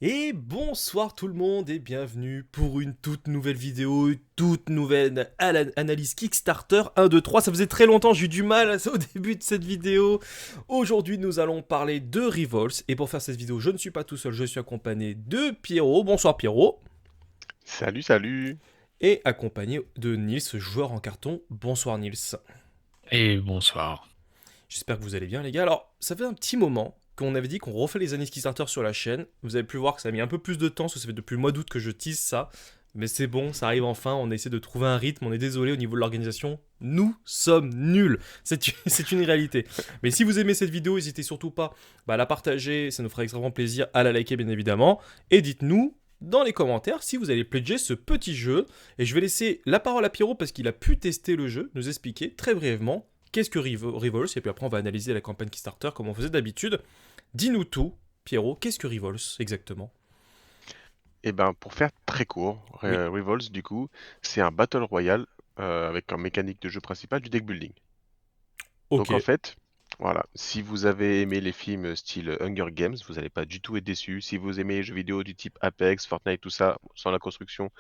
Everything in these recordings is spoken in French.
Et bonsoir tout le monde et bienvenue pour une toute nouvelle vidéo, une toute nouvelle analyse Kickstarter 1, 2, 3. Ça faisait très longtemps, j'ai eu du mal au début de cette vidéo. Aujourd'hui, nous allons parler de Revolts. Et pour faire cette vidéo, je ne suis pas tout seul, je suis accompagné de Pierrot. Bonsoir Pierrot. Salut, salut. Et accompagné de Nils, joueur en carton. Bonsoir Nils. Et bonsoir. J'espère que vous allez bien les gars. Alors, ça fait un petit moment qu'on avait dit qu'on refait les analyses Kickstarter sur la chaîne. Vous avez pu voir que ça a mis un peu plus de temps, parce que ça fait depuis le mois d'août que je tease ça. Mais c'est bon, ça arrive enfin, on essaie de trouver un rythme, on est désolé au niveau de l'organisation. Nous sommes nuls, c'est une réalité. Mais si vous aimez cette vidéo, n'hésitez surtout pas à la partager, ça nous fera extrêmement plaisir, à la liker bien évidemment. Et dites-nous dans les commentaires si vous allez pledger ce petit jeu. Et je vais laisser la parole à Pierrot parce qu'il a pu tester le jeu, nous expliquer très brièvement qu'est-ce que Revolts, et puis après on va analyser la campagne Kickstarter comme on faisait d'habitude. Dis-nous tout, Pierrot, qu'est-ce que Revolts exactement? Et ben, pour faire très court, Oui, Revolts, du coup, c'est un Battle Royale avec un mécanique de jeu principal du deck building. ok, Donc en fait, voilà, si vous avez aimé les films style Hunger Games, vous n'allez pas du tout être déçu. Si vous aimez les jeux vidéo du type Apex, Fortnite, tout ça, sans la construction,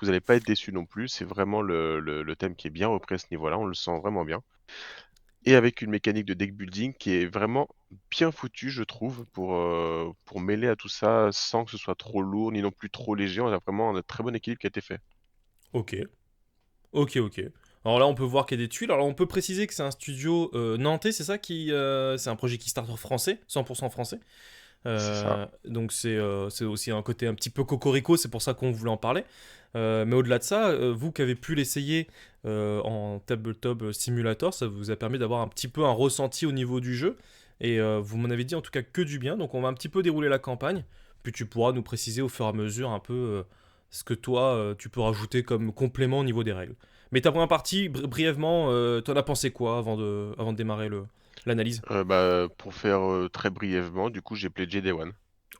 vous n'allez pas être déçu non plus. C'est vraiment le thème qui est bien repris à ce niveau-là, on le sent vraiment bien. Et avec une mécanique de deck building qui est vraiment bien foutue, je trouve, pour mêler à tout ça sans que ce soit trop lourd ni non plus trop léger. On a vraiment un très bon équilibre qui a été fait. ok, ok. Alors là on peut voir qu'il y a des tuiles, alors on peut préciser que c'est un studio nantais, c'est ça qui... c'est un projet Kickstarter français, 100% français. C'est ça. Donc c'est aussi un côté un petit peu cocorico, c'est pour ça qu'on voulait en parler. Mais au-delà de ça, vous qui avez pu l'essayer en Tabletop Simulator, ça vous a permis d'avoir un petit peu un ressenti au niveau du jeu. Et vous m'en avez dit en tout cas que du bien, donc on va un petit peu dérouler la campagne. Puis tu pourras nous préciser au fur et à mesure un peu ce que toi tu peux rajouter comme complément au niveau des règles. Mais ta première partie, brièvement, t'en as pensé quoi avant de démarrer l'analyse? Pour faire très brièvement, du coup, j'ai pledgé Day One.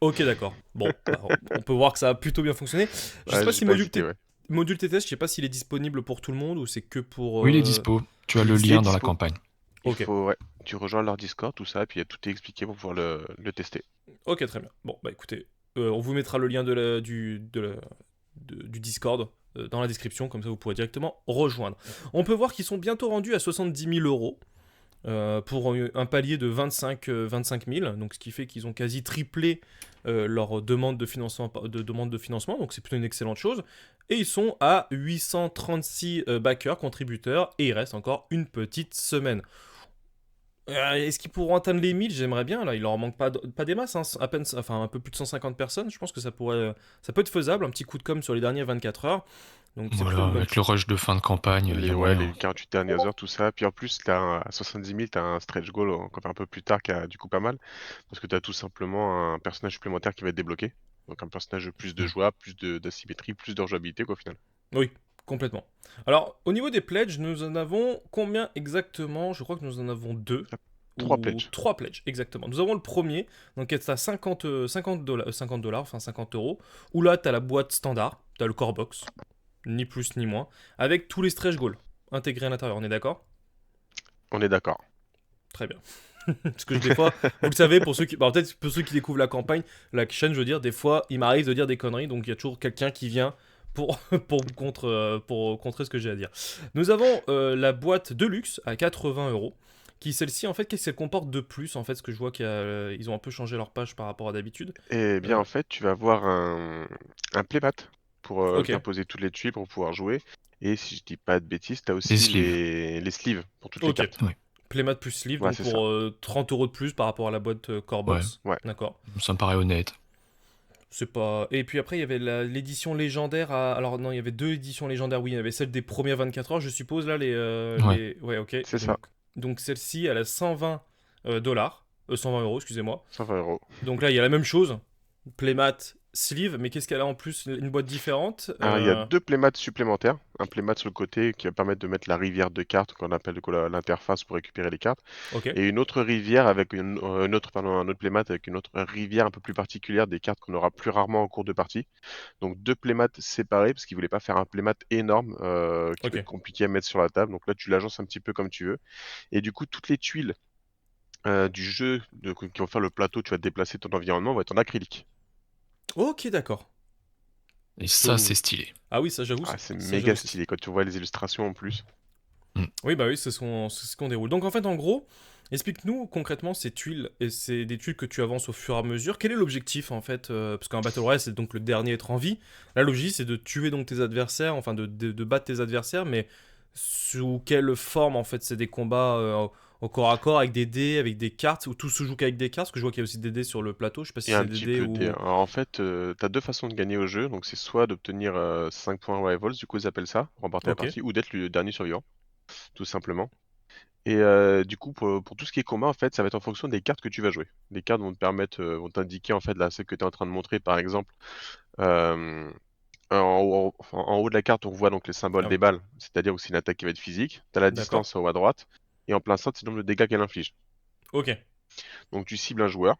Ok, d'accord. Bon, bah, on peut voir que ça a plutôt bien fonctionné. Je sais Ouais, pas j'ai si pas hésité, ouais. Module TTS, je sais pas s'il est disponible pour tout le monde ou c'est que pour... Oui, il est dispo. Tu as Il est le Il est lien dispo. dans la dispo. campagne. Il Ok, faut, ouais, tu rejoins leur Discord, tout ça, puis tout est expliqué pour pouvoir le tester. ok, très bien. Bon, bah écoutez, on vous mettra le lien du Discord dans la description, comme ça vous pourrez directement rejoindre. On peut voir qu'ils sont bientôt rendus à 70 000 € pour un palier de 25 000, donc ce qui fait qu'ils ont quasi triplé leur demande de financement, donc c'est plutôt une excellente chose. Et ils sont à 836 backers, contributeurs, et il reste encore une petite semaine. Est-ce qu'ils pourront atteindre les 1000? J'aimerais bien, là, il leur manque pas des masses, hein, à peine, enfin un peu plus de 150 personnes, je pense que ça peut être faisable, un petit coup de com sur les dernières 24 heures, donc c'est plutôt Voilà, une bonne avec le chose. rush de fin de campagne, il y a Ouais, moyen. les 48 dernières heures, tout ça. Puis en plus, à 70 000, tu as un stretch goal encore un peu plus tard qui a du coup pas mal. Parce que tu as tout simplement un personnage supplémentaire qui va être débloqué. Donc un personnage plus de Mm. joie, d'asymétrie, plus de rejouabilité quoi, au final. Oui, complètement. Alors, au niveau des pledges, nous en avons combien exactement? Je crois que nous en avons deux. Ah, trois Ou pledges. trois pledges, exactement. Nous avons le premier, donc qui est à 50 dollars, enfin 50 euros, où là, tu as la boîte standard, tu as le core box, ni plus ni moins, avec tous les stretch goals intégrés à l'intérieur, on est d'accord? On est d'accord. Très bien. Parce que des fois, vous le savez, pour ceux qui, bah, peut-être pour ceux qui découvrent la campagne, la chaîne, je veux dire, des fois, il m'arrive de dire des conneries, donc il y a toujours quelqu'un qui vient pour, pour contrer ce que j'ai à dire. Nous avons la boîte de luxe à 80 euros, qui celle-ci, en fait, qu'est-ce qu'elle comporte de plus, en fait, ce que je vois qu'ils ont un peu changé leur page par rapport à d'habitude. Eh bien, Euh, en fait, tu vas avoir un playmat pour ok, venir poser toutes les tuiles pour pouvoir jouer. Et si je dis pas de bêtises, tu as Les aussi sleeves. les sleeves pour toutes les ok. cartes. Oui, Playmat plus sleeve, Ouais, donc c'est ça. pour 30 euros de plus par rapport à la boîte core ouais. box. Ouais. D'accord. Ça me paraît honnête. C'est pas. Et puis après, il y avait l'édition légendaire. Alors non, il y avait deux éditions légendaires. Oui, il y avait celle des premières 24 heures, je suppose, là, Ouais. Ouais, ok. C'est ça. Donc celle-ci, elle a 120 dollars. 120 euros, excusez-moi. 120 euros. Donc là, il y a la même chose. Playmat, sleeve, mais qu'est-ce qu'elle a en plus? Une boîte différente. Alors, il y a deux playmats supplémentaires. Un playmat sur le côté qui va permettre de mettre la rivière de cartes qu'on appelle du coup, l'interface pour récupérer les cartes. Ok, Et une autre rivière avec un autre playmat avec une autre rivière un peu plus particulière des cartes qu'on aura plus rarement en cours de partie. Donc deux playmats séparés parce qu'ils voulaient pas faire un playmat énorme qui va ok. être compliqué à mettre sur la table. Donc là, tu l'agences un petit peu comme tu veux. Et du coup, toutes les tuiles du jeu qui vont faire le plateau, tu vas déplacer ton environnement, vont être en acrylique. Ok, d'accord. Et ça, c'est stylé. Ah oui, ça j'avoue. Ah, c'est ça, méga j'avoue, stylé quand tu vois les illustrations en plus. Oui, bah oui, c'est ce qu'on déroule. Donc en fait, en gros, explique-nous concrètement ces tuiles, et c'est des tuiles que tu avances au fur et à mesure. Quel est l'objectif en fait parce qu'un Battle Royale, c'est donc le dernier à être en vie. Là, l'objectif, c'est de tuer donc tes adversaires, enfin de battre tes adversaires, mais sous quelle forme en fait? C'est des combats au corps à corps avec des dés, avec des cartes, ou tout se joue qu'avec des cartes? Parce que je vois qu'il y a aussi des dés sur le plateau, je sais pas si Et un c'est des petit dés peu des... ou. Alors, en fait, t'as deux façons de gagner au jeu. Donc c'est soit d'obtenir 5 points Rivals, du coup ils appellent ça, remporter la Ok, partie, ou d'être le dernier survivant, tout simplement. Et du coup, pour tout ce qui est combat, en fait, ça va être en fonction des cartes que tu vas jouer. Les cartes vont te permettre, vont t'indiquer en fait là, celle que tu es en train de montrer, par exemple. euh, en haut de la carte, on voit donc les symboles ah des oui, balles, c'est-à-dire où c'est une attaque qui va être physique. Tu as la d'accord. distance en haut à droite, et en plein centre, c'est le nombre de dégâts qu'elle inflige. Ok, Donc tu cibles un joueur,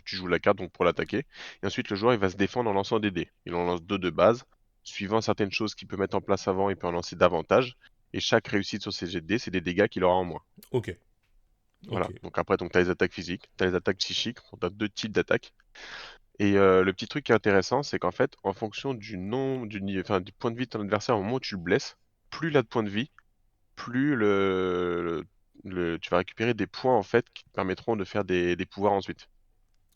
tu joues la carte donc pour l'attaquer, et ensuite le joueur il va se défendre en lançant des dés. Il en lance deux de base, suivant certaines choses qu'il peut mettre en place avant, il peut en lancer davantage, et chaque réussite sur ces jets de dés, c'est des dégâts qu'il aura en moins. ok, ok, Voilà. Donc après, tu as les attaques physiques, tu as les attaques psychiques, tu as deux types d'attaques. Et le petit truc qui est intéressant, c'est qu'en fait, en fonction du nom, enfin, du point de vie de ton adversaire au moment où tu le blesses, plus il a de points de vie, plus tu vas récupérer des points en fait qui te permettront de faire des pouvoirs ensuite.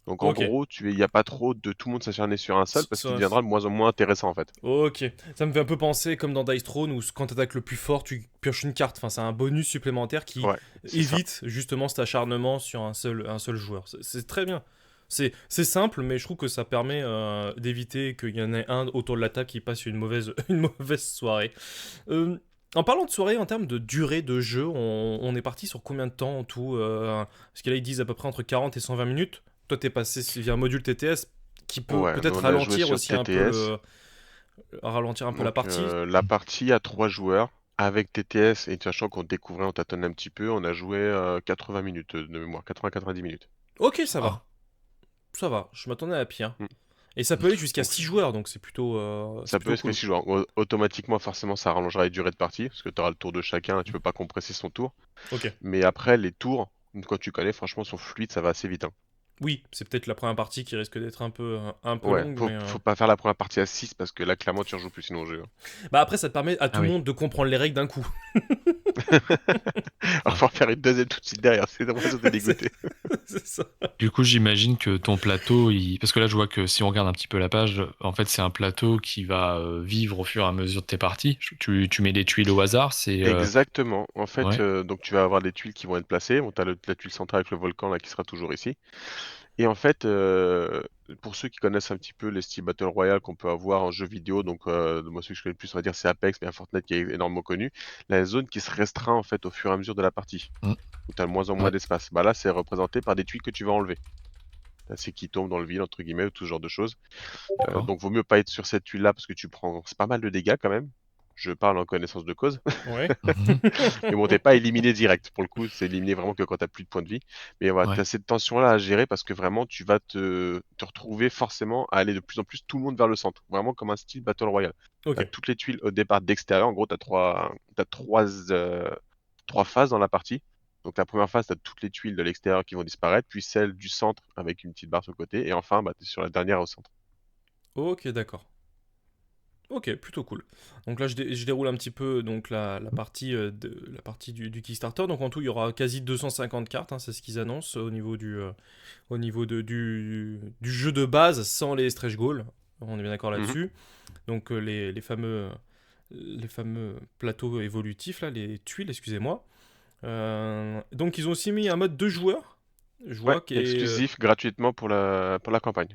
Donc en ok. gros, il n'y a pas trop de tout le monde s'acharner sur un seul parce qu'il Ça, deviendra de moins en moins intéressant en fait. Ok, ça me fait un peu penser comme dans Dice Throne où quand t'attaques le plus fort, tu pioches une carte. Enfin, c'est un bonus supplémentaire qui Ouais, c'est ça. évite justement cet acharnement sur un seul joueur. C'est très bien. C'est simple, mais je trouve que ça permet d'éviter qu'il y en ait un autour de la table qui passe une mauvaise, une mauvaise soirée. En parlant de soirée, en termes de durée de jeu, on est parti sur combien de temps en tout Parce que là, ils disent à peu près entre 40 et 120 minutes. Toi, t'es passé via un module TTS qui peut Ouais, nous peut-être on a joué ralentir sur aussi un peu TTS. la Donc partie. la partie à 3 joueurs avec TTS et sachant qu'on découvrait, on tâtonnait un petit peu, on a joué 80 minutes de mémoire, 80-90 minutes. Ok, ça va. Ah. Ça va, je m'attendais à pire. Mm. Et ça peut aller jusqu'à Donc 6 joueurs, donc c'est ça peut plutôt être que cool. si joueurs. Automatiquement, forcément, ça rallongera les durées de partie parce que tu auras le tour de chacun et tu peux pas compresser son tour. Ok. Mais après, les tours, une fois que tu connais, franchement, sont fluides, ça va assez vite, hein. Oui, c'est peut-être la première partie qui risque d'être un peu Ouais, longue, faut, mais. faut pas faire la première partie à 6 parce que là, clairement, tu rejoues plus sinon au jeu, hein. Bah après, ça te permet à Ah tout le oui. monde de comprendre les règles d'un coup. Alors, Ah. faut en faire une deuxième tout de suite derrière, c'est dommage de c'est dégoûter. c'est ça. Du coup, j'imagine que ton plateau, parce que là, je vois que si on regarde un petit peu la page, en fait, c'est un plateau qui va vivre au fur et à mesure de tes parties. Tu mets des tuiles au hasard, c'est... Exactement. En fait, Ouais. donc tu vas avoir des tuiles qui vont être placées. Bon, tu as la tuile centrale avec le volcan là qui sera toujours ici. Et en fait, pour ceux qui connaissent un petit peu les styles Battle Royale qu'on peut avoir en jeu vidéo, donc moi celui que je connais le plus, on va dire c'est Apex, mais il y a Fortnite qui est énormément connu, la zone qui se restreint en fait au fur et à mesure de la partie, Mm. où tu as de moins en moins Ouais, d'espace. Bah là, c'est représenté par des tuiles que tu vas enlever. Là, c'est qui tombent dans le vide, entre guillemets, ou tout ce genre de choses. d'accord. Donc vaut mieux pas être sur cette tuile-là parce que tu prends c'est pas mal de dégâts quand même. Je parle en connaissance de cause. Ouais. Mhm. Mais bon, t'es pas éliminé direct. Pour le coup, c'est éliminé vraiment que quand t'as plus de points de vie. Mais voilà, Ouais, t'as cette tension-là à gérer parce que vraiment, tu vas te retrouver forcément à aller de plus en plus tout le monde vers le centre. Vraiment comme un style Battle Royale. Ok. T'as toutes les tuiles au départ d'extérieur. En gros, t'as trois phases dans la partie. Donc la première phase, t'as toutes les tuiles de l'extérieur qui vont disparaître, puis celle du centre avec une petite barre sur le côté, et enfin, bah, t'es sur la dernière au centre. Ok, d'accord. Ok, plutôt cool. Donc là, je déroule un petit peu donc la partie du Kickstarter. Donc en tout, il y aura quasi 250 cartes, hein, c'est ce qu'ils annoncent au niveau du jeu de base sans les stretch goals. On est bien d'accord Mhm. là-dessus. Donc les fameux plateaux évolutifs, là, les tuiles, excusez-moi. Donc ils ont aussi mis un mode 2 joueurs. Je Ouais, vois qui est... exclusif gratuitement pour la campagne.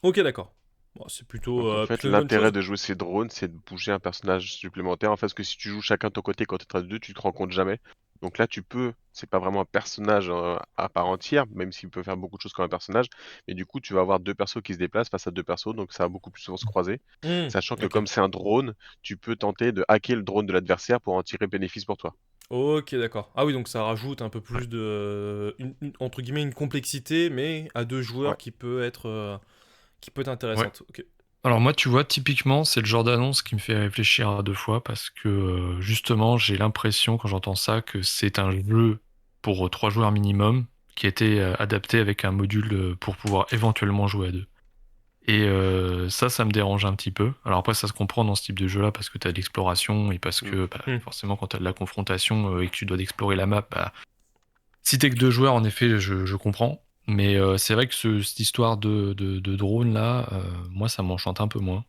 Ok, d'accord. Bon, c'est Donc en fait, plutôt une bonne l'intérêt chose. de jouer ces drones, c'est de bouger un personnage supplémentaire. En fait, parce que si tu joues chacun de ton côté quand tu es à deux, tu te rends compte jamais. Donc là, c'est pas vraiment un personnage à part entière, même s'il peut faire beaucoup de choses comme un personnage. Mais du coup, tu vas avoir deux persos qui se déplacent face à deux persos, donc ça va beaucoup plus souvent se croiser. Sachant que Ok. comme c'est un drone, tu peux tenter de hacker le drone de l'adversaire pour en tirer bénéfice pour toi. Ok, d'accord. Ah oui, donc ça rajoute un peu Ouais. plus entre guillemets, une complexité, mais à deux joueurs Ouais. qui peut être Ouais. intéressante. Ok. Alors moi, tu vois, typiquement, c'est le genre d'annonce qui me fait réfléchir à deux fois parce que justement, j'ai l'impression quand j'entends ça que c'est un jeu pour 3 joueurs minimum qui a été adapté avec un module pour pouvoir éventuellement jouer à deux. Et ça me dérange un petit peu. Alors après, ça se comprend dans ce type de jeu-là parce que tu as de l'exploration et parce que Hmm. forcément, quand tu as de la confrontation et que tu dois explorer la map, si t'es que 2 joueurs, en effet, je comprends. Mais c'est vrai que cette histoire de drone là, moi, ça m'enchante un peu moins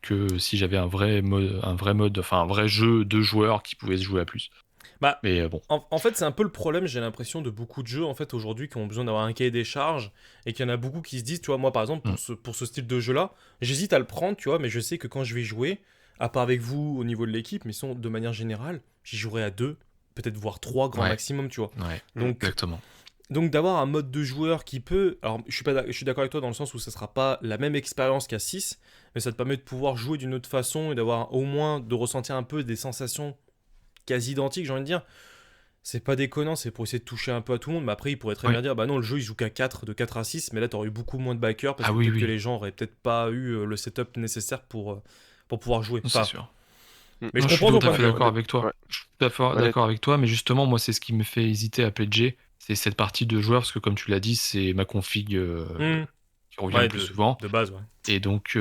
que si j'avais un vrai jeu de joueurs qui pouvait se jouer à plus. Bah, Mais bon, en fait, c'est un peu le problème, j'ai l'impression, de beaucoup de jeux en fait aujourd'hui qui ont besoin d'avoir un cahier des charges et qu'il y en a beaucoup qui se disent, tu vois, moi par exemple, mm, pour ce style de jeu-là, j'hésite à le prendre, tu vois, mais je sais que quand je vais jouer, à part avec vous au niveau de l'équipe, mais sinon, de manière générale, j'y jouerai à deux, peut-être voire trois grand ouais, maximum, tu vois. ouais, Donc, exactement. donc d'avoir un mode de joueur qui peut. Alors, je suis d'accord avec toi dans le sens où ça sera pas la même expérience qu'à 6, mais ça te permet de pouvoir jouer d'une autre façon et d'avoir au moins de ressentir un peu des sensations quasi identiques, j'ai envie de dire. C'est pas déconnant, c'est pour essayer de toucher un peu à tout le monde, mais après, il pourrait très Ouais. bien dire bah non, le jeu il joue qu'à 4 de 4 à 6, mais là t'aurais eu beaucoup moins de backers parce Ah que oui, peut-être que oui, les gens auraient peut-être pas eu le setup nécessaire pour pouvoir jouer. c'est Enfin, sûr. Mm. mais je Moi, je suis comprends tout ton à point de fait vue, Ouais, ouais. d'accord avec toi. ouais. Je suis tout à fait Honnête- d'accord avec toi, mais justement, moi, c'est ce qui me fait hésiter à pledger, c'est cette partie de joueur, parce que comme tu l'as dit, c'est ma config Hmm. qui revient le Ouais, plus souvent. de base, ouais. Et donc,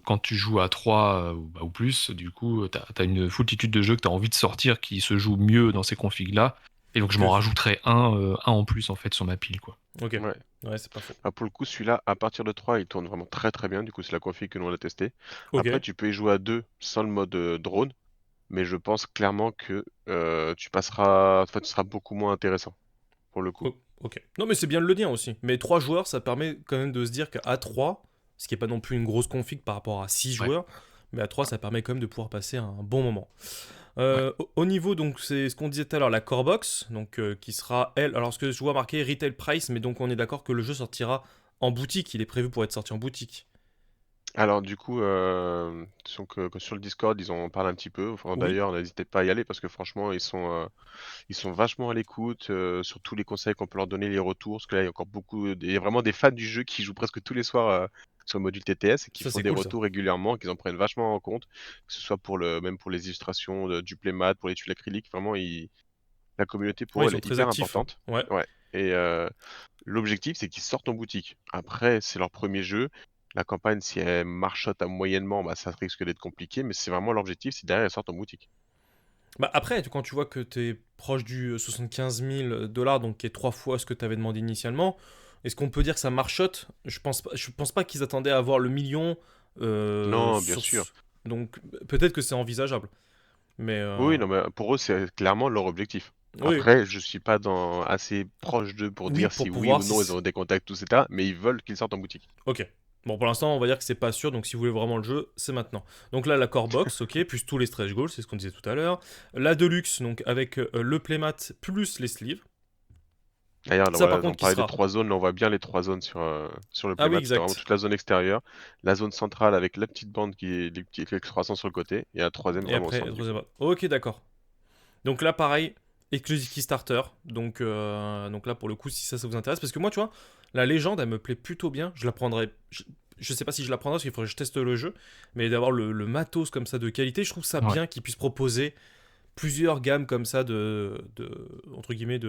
quand tu joues à 3 ou plus, du coup, t'as une foultitude de jeux que tu as envie de sortir qui se jouent mieux dans ces configs-là. Et donc, je m'en Que... rajouterai un en plus, en fait, sur ma pile, quoi. Ok, Ouais. ouais, c'est pas faux. Pour le coup, celui-là, à partir de 3, il tourne vraiment très très bien. Du coup, c'est la config que nous on a testé. Ok, Après, tu peux y jouer à 2 sans le mode drone, mais je pense clairement que tu passeras, enfin, tu seras beaucoup moins intéressant pour le coup. ok. Non, mais c'est bien de le dire aussi. Mais 3 joueurs, ça permet quand même de se dire qu'à 3, ce qui est pas non plus une grosse config par rapport à 6 Ouais, joueurs, mais à 3, ça permet quand même de pouvoir passer un bon moment. ouais. Au niveau, donc, c'est ce qu'on disait tout à l'heure, la core box, donc, qui sera, elle, alors ce que je vois marqué retail price, mais donc on est d'accord que le jeu sortira en boutique, il est prévu pour être sorti en boutique. Alors du coup, que sur le Discord, ils en parlent un petit peu. Enfin, Oui, d'ailleurs, n'hésitez pas à y aller parce que franchement, ils sont vachement à l'écoute sur tous les conseils qu'on peut leur donner, les retours. Parce que là, il y a encore il y a vraiment des fans du jeu qui jouent presque tous les soirs sur le module TTS et qui ça font c'est des cool ça. retours régulièrement, qu'ils en prennent vachement en compte, que ce soit même pour les illustrations du playmat, pour les tuiles acryliques. Vraiment, la communauté Ouais, pour ils eux, elle sont est très hyper actifs. importante. Ouais. Ouais. Et l'objectif, c'est qu'ils sortent en boutique. Après, c'est leur premier jeu. La campagne, si elle marchote à moyennement, bah, ça risque d'être compliqué, mais c'est vraiment l'objectif, si derrière, elle sort en boutique. Bah après, quand tu vois que t'es proche du 75 000 dollars, donc qui est 3 fois ce que tu avais demandé initialement, est-ce qu'on peut dire que ça marchote? Je pense pas qu'ils attendaient à avoir le million Non, bien sur. sûr. Donc peut-être que c'est envisageable. Mais Oui, non, mais pour eux, c'est clairement leur objectif. oui, Après, je suis pas assez proche d'eux pour oui, dire pour si oui pouvoir. ou non ils ont des contacts, tout ça, mais ils veulent qu'ils sortent en boutique. Ok. Bon, pour l'instant, on va dire que c'est pas sûr, donc si vous voulez vraiment le jeu, c'est maintenant. Donc là, la core box, ok, plus tous les stretch goals, c'est ce qu'on disait tout à l'heure. La deluxe, donc avec le playmat plus les sleeves. D'ailleurs, là, Ça, par voilà, on contre, qui parlait des sera. 3 zones, là, on voit bien les 3 zones sur le Ah oui, playmat. C'est vraiment exact. toute la zone extérieure, la zone centrale avec la petite bande qui est les petits excroissants sur le côté, et la troisième Et vraiment au après, centre du coup. ok, d'accord. Donc là, pareil, exclusive Kickstarter. Donc là, pour le coup, si ça vous intéresse, parce que moi, tu vois, la légende, elle me plaît plutôt bien. Je la prendrais. Je sais pas si je la prendrais parce qu'il faudrait que je teste le jeu, mais d'avoir le matos comme ça de qualité, je trouve ça Ouais. bien qu'ils puissent proposer plusieurs gammes comme ça entre guillemets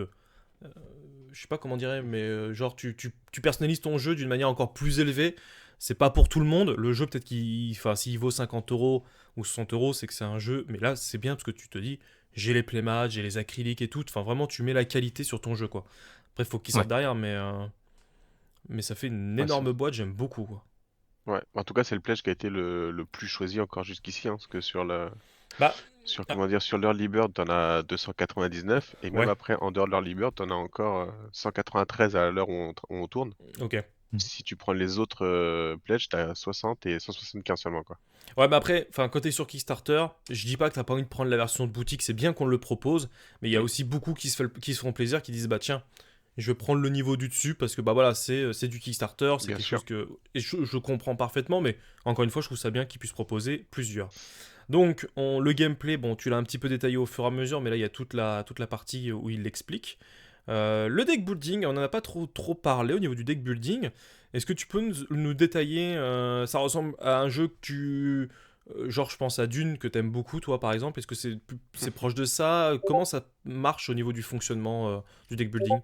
je sais pas comment dire, mais genre tu personnalises ton jeu d'une manière encore plus élevée. C'est pas pour tout le monde. Le jeu, peut-être enfin, s'il vaut 50 euros ou 60 euros, c'est que c'est un jeu. Mais là, c'est bien parce que tu te dis, j'ai les playmats, j'ai les acryliques et tout. Enfin, vraiment, tu mets la qualité sur ton jeu, quoi. Après, faut qu'il Ouais. sorte derrière, mais ça fait une Ouais, énorme boîte, j'aime beaucoup, quoi. ouais. En tout cas, c'est le pledge qui a été le plus choisi encore jusqu'ici, hein, parce que Bah, ah, comment dire, sur l'Early Bird, t'en as 299, et même ouais, après, en dehors de l'Early Bird, t'en as encore 193 à l'heure où on tourne. ok. Mm. Si tu prends les autres pledges, t'as 60 et 175 seulement, quoi. Ouais, mais après, enfin, quand t'es sur Kickstarter, je dis pas que t'as pas envie de prendre la version de boutique, c'est bien qu'on le propose, mais il y a Mm. aussi beaucoup qui se font plaisir, qui disent, bah tiens, je vais prendre le niveau du dessus parce que bah voilà, c'est du Kickstarter, c'est Bien quelque sûr. chose que et je comprends parfaitement, mais encore une fois, je trouve ça bien qu'ils puissent proposer plusieurs. Donc le gameplay, bon, tu l'as un petit peu détaillé au fur et à mesure, mais là il y a toute la partie où il l'explique. Le deck building, on n'en a pas trop parlé au niveau du deck building. Est-ce que tu peux nous détailler ça ressemble à un jeu que genre, je pense à Dune, que t'aimes beaucoup, toi, par exemple. Est-ce que c'est proche de ça? Comment ça marche au niveau du fonctionnement du deck building?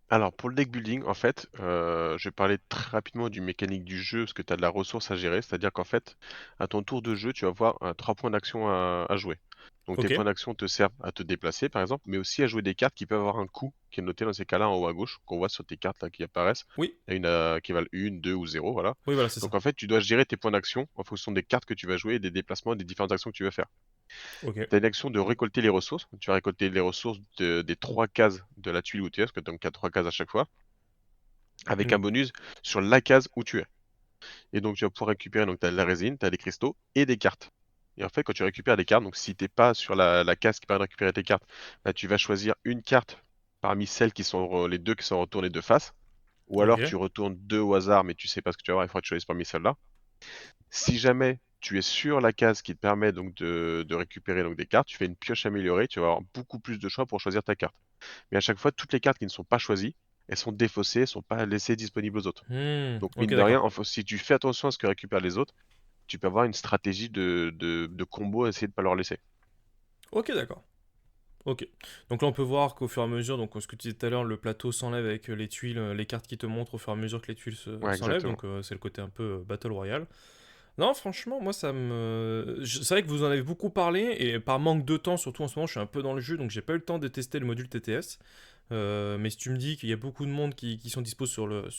Alors pour le deck building, en fait, je vais parler très rapidement du mécanique du jeu, parce que tu as de la ressource à gérer. C'est-à-dire qu'en fait, à ton tour de jeu, tu vas avoir 3 points d'action à jouer. Donc tes Ok. points d'action te servent à te déplacer, par exemple, mais aussi à jouer des cartes qui peuvent avoir un coût, qui est noté dans ces cas-là en haut à gauche, qu'on voit sur tes cartes là qui apparaissent. Oui. Il y en a qui valent 1, 2 ou 0, voilà. Oui, voilà, c'est ça. Donc en fait, tu dois gérer tes points d'action en fonction des cartes que tu vas jouer et des déplacements et des différentes actions que tu vas faire. Ok. Tu as une action de récolter les ressources. Tu vas récolter les ressources des 3 cases de la tuile où tu es, parce que donc tu as 3 cases à chaque fois, avec Mm. un bonus sur la case où tu es. Et donc tu vas pouvoir récupérer, donc tu as de la résine, tu as des cristaux et des cartes. Et en fait, quand tu récupères des cartes, donc si t'es pas sur la case qui permet de récupérer tes cartes, bah, tu vas choisir une carte parmi celles qui sont les deux qui sont retournées de face. Ou alors Ok. tu retournes deux au hasard, mais tu sais pas ce que tu vas avoir, il faudra que tu choisisses parmi celles-là. Si jamais tu es sur la case qui te permet donc de récupérer donc des cartes, tu fais une pioche améliorée, tu vas avoir beaucoup plus de choix pour choisir ta carte. Mais à chaque fois, toutes les cartes qui ne sont pas choisies, elles sont défaussées, elles ne sont pas laissées disponibles aux autres. Donc Ok, mine de rien, d'accord. si tu fais attention à ce que récupèrent les autres, tu peux avoir une stratégie de combo à essayer de ne pas leur laisser. Ok, d'accord. Ok. Donc là, on peut voir qu'au fur et à mesure, donc ce que tu disais tout à l'heure, le plateau s'enlève avec les tuiles, les cartes qui te montrent au fur et à mesure que les tuiles Ouais, s'enlèvent. exactement. Donc c'est le côté un peu Battle Royale. Non, franchement, moi, c'est vrai que vous en avez beaucoup parlé, et par manque de temps, surtout en ce moment, je suis un peu dans le jeu, donc j'ai pas eu le temps de tester le module TTS. Mais si tu me dis qu'il y a beaucoup de monde qui sont dispo sur le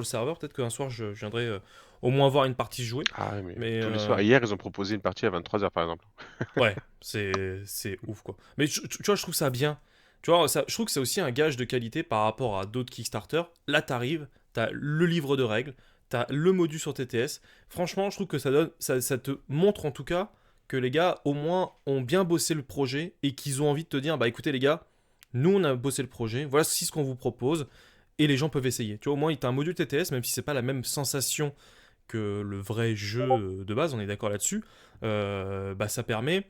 serveur, peut-être qu'un soir, je viendrai au moins voir une partie jouer. Ah ouais, mais Mais tous les soirs. Hier, ils ont proposé une partie à 23h par exemple. ouais, c'est ouf, quoi. Mais tu vois, je trouve ça bien. Tu vois, je trouve que c'est aussi un gage de qualité par rapport à d'autres Kickstarter. Là, t'arrives, t'as le livre de règles, t'as le module sur TTS. Franchement, je trouve que ça te montre en tout cas que les gars, au moins, ont bien bossé le projet et qu'ils ont envie de te dire, bah écoutez les gars, nous on a bossé le projet, voilà ce qu'on vous propose, et les gens peuvent essayer. Tu vois, au moins, t'as un module TTS, même si c'est pas la même sensation que le vrai jeu de base, on est d'accord là-dessus. Bah ça permet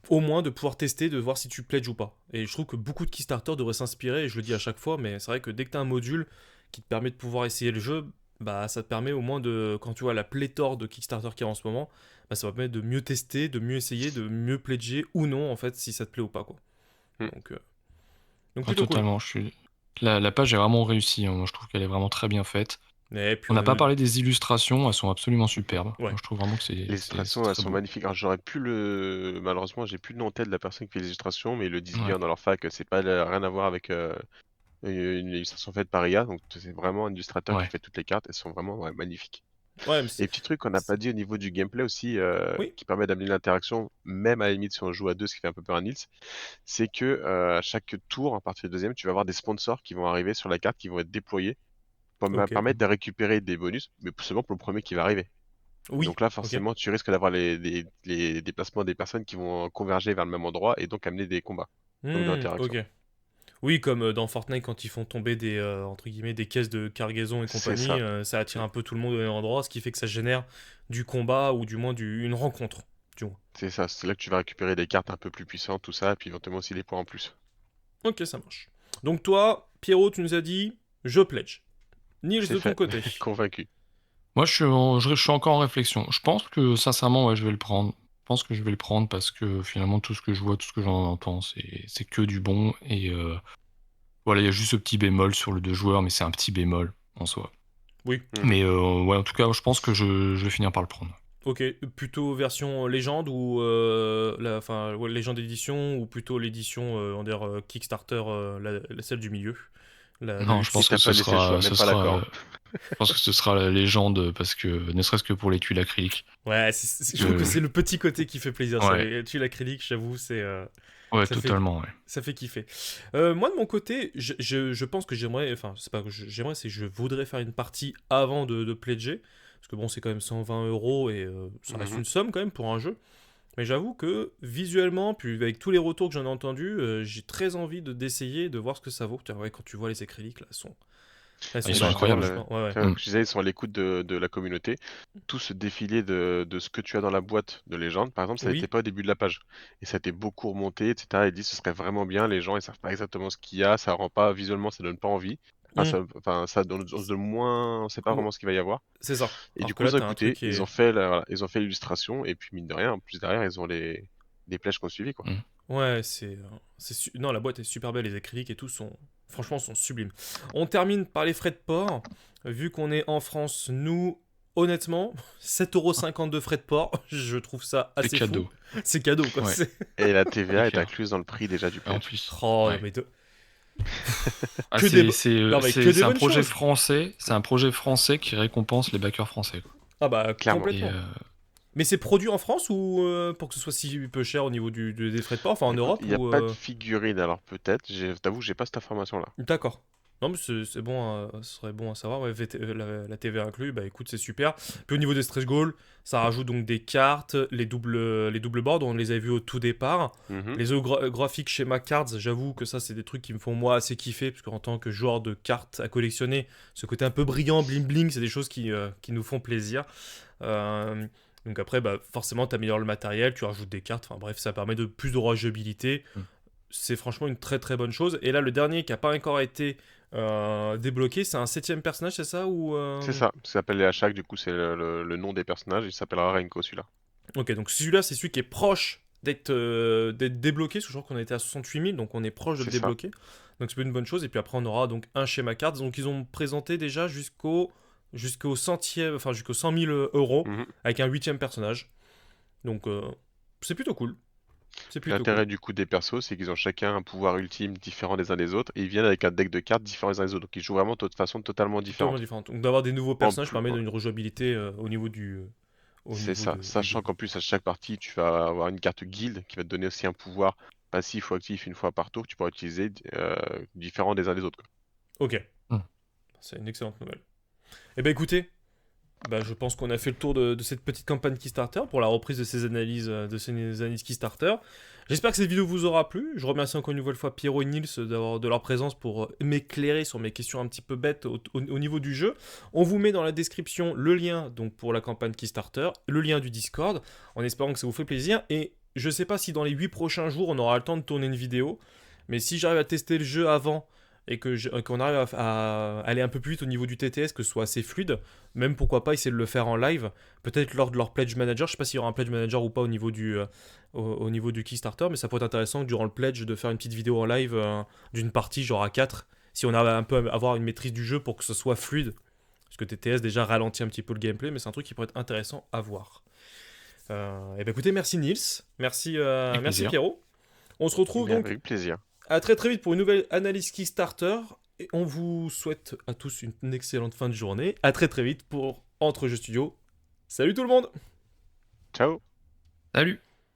au moins de pouvoir tester, de voir si tu pledges ou pas. Et je trouve que beaucoup de Kickstarter devraient s'inspirer, et je le dis à chaque fois, mais c'est vrai que dès que tu as un module qui te permet de pouvoir essayer le jeu, bah ça te permet au moins de, quand tu vois la pléthore de Kickstarter qu'il y a en ce moment, bah ça va te permettre de mieux tester, de mieux essayer, de mieux pledger ou non en fait si ça te plaît ou pas, quoi. Hmm. Donc, euh, donc Ah, plutôt cool. totalement, la page est vraiment réussie, hein. Moi, je trouve qu'elle est vraiment très bien faite. Et puis On on n'a a pas eu... parlé des illustrations, elles sont absolument superbes. Ouais. Moi, je trouve vraiment que Les c'est illustrations, elles très sont beau. magnifiques. Alors j'aurais pu malheureusement, j'ai plus le nom en tête de la personne qui fait les illustrations, mais ils le disent Ouais, bien dans leur fac, c'est pas rien à voir avec une illustration faite par IA. Donc c'est vraiment un illustrateur qui ouais. fait toutes les cartes. Elles sont vraiment ouais, magnifiques. Ouais, mais Et petit truc qu'on n'a pas dit au niveau du gameplay aussi, oui. qui permet d'amener l'interaction, même à la limite si on joue à deux, ce qui fait un peu peur à Nils, c'est que à chaque tour, à partir du deuxième, tu vas avoir des sponsors qui vont arriver sur la carte, qui vont être déployés pour me Ok. permettre de récupérer des bonus, mais seulement pour le premier qui va arriver. Et Oui. donc là, Ok. forcément, tu risques d'avoir les déplacements des personnes qui vont converger vers le même endroit et donc amener des combats, donc de l'interaction. Ok. Oui, comme dans Fortnite, quand ils font tomber des, entre guillemets, des caisses de cargaison et C'est compagnie, ça, ça attire un peu tout le monde au même endroit, ce qui fait que ça génère du combat ou du moins une rencontre. Du moins. c'est ça. C'est là que tu vas récupérer des cartes un peu plus puissantes, tout ça, et puis éventuellement aussi des points en plus. Ok, ça marche. Donc toi, Pierrot, tu nous as dit, je pledge. Nils, C'est de ton fait, côté. convaincu. Moi, je suis encore en réflexion. Je pense que, sincèrement, ouais, je vais le prendre. Je pense que je vais le prendre parce que finalement, tout ce que je vois, tout ce que j'en entends, c'est que du bon. Et voilà, il y a juste ce petit bémol sur le 2 joueurs, mais c'est un petit bémol en soi. Oui. Mhm. Mais ouais, en tout cas, je pense que je vais finir par le prendre. Ok, plutôt version légende ou enfin ouais, légende édition ou plutôt l'édition on dirait Kickstarter celle du milieu, la Non, je Et luxe. pense que t'as pas laissé le choix, même pas l'accord, hein. je pense que ce sera la légende parce que, ne serait-ce que pour les tuiles acryliques. Ouais, je trouve que Je- c'est le petit côté qui fait plaisir. Ça, Ouais, les tuiles acryliques, j'avoue, ouais, ça fait totalement, ouais. ça fait kiffer. Moi de mon côté, je pense que j'aimerais, enfin c'est pas que j'aimerais, c'est que je voudrais faire une partie avant de pledger, parce que bon c'est quand même 120 € et ça reste Mhm. une somme quand même pour un jeu. Mais j'avoue que visuellement, puis avec tous les retours que j'en ai entendus, j'ai très envie d'essayer, de voir ce que ça vaut. Putain, ouais, quand tu vois les acryliques là, elles Ah, sont ils Et sont bah dingues, justement, incroyables. franchement. Ouais, ouais. comme Mm. je disais, ils sont à l'écoute de la communauté. Tout ce défilé de ce que tu as dans la boîte de légende, par exemple, ça n'était Oui. pas au début de la page. Et ça a été beaucoup remonté, etc. Ils disent ce serait vraiment bien, les gens ils savent pas exactement ce qu'il y a, ça rend pas visuellement, ça donne pas envie. Hmm. Enfin, ça donne, on se donne moins, on sait pas Ouais, vraiment ce qu'il va y avoir. c'est ça. Et du Alors que coup, là, ils ont t'as un truc écouté, qui ils ont est. fait voilà, ils ont fait l'illustration, et puis mine de rien, en plus derrière, ils ont les pledges qu'on suivi, quoi. Mm. Ouais, non, la boîte est super belle, les acryliques et tout franchement, sont sublimes. On termine par les frais de port. Vu qu'on est en France, nous, honnêtement, 7,50 € de frais de port, je trouve ça C'est assez fou. cadeau. C'est cadeau, quoi. Ouais. Et la TVA C'est est clair. incluse dans le prix déjà du En pledge. plus. Oh, Ouais. mais Ah, que des non, mais que des c'est un bonnes projet choses. français. C'est un projet français qui récompense les backers français, quoi. Ah bah, Clairement. Et complètement. Mais c'est produit en France ou pour que ce soit si peu cher au niveau des frais de port, enfin en Écoute, Europe il n'y a ou pas de figurine, alors peut-être. T'avoue, j'ai pas cette information-là. D'accord. Non mais c'est bon, ce serait bon à savoir. Ouais, la TVA inclus, bah écoute, c'est super. Puis au niveau des stretch goals, ça rajoute donc des cartes, les doubles boards, on les avait vus au tout départ. Mhm. Les graphiques schéma cards, j'avoue que ça c'est des trucs qui me font moi assez kiffer, parce qu'en tant que joueur de cartes à collectionner, ce côté un peu brillant, bling bling, c'est des choses qui nous font plaisir. Euh, donc après, bah, forcément, tu améliores le matériel, tu rajoutes des cartes, enfin bref, ça permet de plus de rejouabilité. Mm. C'est franchement une très très bonne chose. Et là, le dernier qui n'a pas encore été débloqué, c'est un 7ème personnage, c'est ça ou C'est ça. Ça s'appelle les Hachak, du coup, c'est le nom des personnages. Il s'appellera Renko, celui-là. Ok, donc celui-là, c'est celui qui est proche d'être débloqué, parce que je crois qu'on était à 68 000, donc on est proche de le C'est ça. débloquer. Donc c'est une bonne chose. Et puis après, on aura donc un schéma cards. Donc ils ont présenté déjà jusqu'au centième, enfin jusqu'aux 100 000 euros Mhm. avec un 8ème personnage. Donc c'est plutôt cool. C'est plutôt L'intérêt cool. du coup des persos, c'est qu'ils ont chacun un pouvoir ultime différent des uns des autres, et ils viennent avec un deck de cartes différent des uns des autres. Donc ils jouent vraiment de façon totalement Totalement différente. différent. Donc d'avoir des nouveaux En personnages plus, permet ouais, une rejouabilité au c'est niveau ça. du jeu. Sachant qu'en plus, à chaque partie, tu vas avoir une carte guild qui va te donner aussi un pouvoir passif ou actif une fois par tour que tu pourras utiliser différent des uns des autres, quoi. Ok, Hmm. c'est une excellente nouvelle. Eh ben écoutez, bah, je pense qu'on a fait le tour de cette petite campagne Kickstarter pour la reprise de ces analyses Kickstarter. J'espère que cette vidéo vous aura plu. Je remercie encore une nouvelle fois Pierrot et Nils de leur présence pour m'éclairer sur mes questions un petit peu bêtes au niveau du jeu. On vous met dans la description le lien donc pour la campagne Kickstarter, le lien du Discord, en espérant que ça vous fait plaisir. Et je sais pas si dans les 8 prochains jours on aura le temps de tourner une vidéo, mais si j'arrive à tester le jeu avant et qu'on arrive à aller un peu plus vite au niveau du TTS, que ce soit assez fluide, même pourquoi pas essayer de le faire en live, peut-être lors de leur pledge manager. Je sais pas s'il y aura un pledge manager ou pas au niveau du Kickstarter, mais ça pourrait être intéressant durant le pledge de faire une petite vidéo en live d'une partie genre à 4, si on a un peu à avoir une maîtrise du jeu pour que ce soit fluide, parce que TTS déjà ralentit un petit peu le gameplay, mais c'est un truc qui pourrait être intéressant à voir. Et ben écoutez, merci Nils, merci Avec merci plaisir. Pierrot. On se retrouve Mais donc avec plaisir. à très très vite pour une nouvelle analyse Kickstarter. Et on vous souhaite à tous une excellente fin de journée. À très très vite pour Entre Jeux Studio. Salut tout le monde! Ciao! Salut!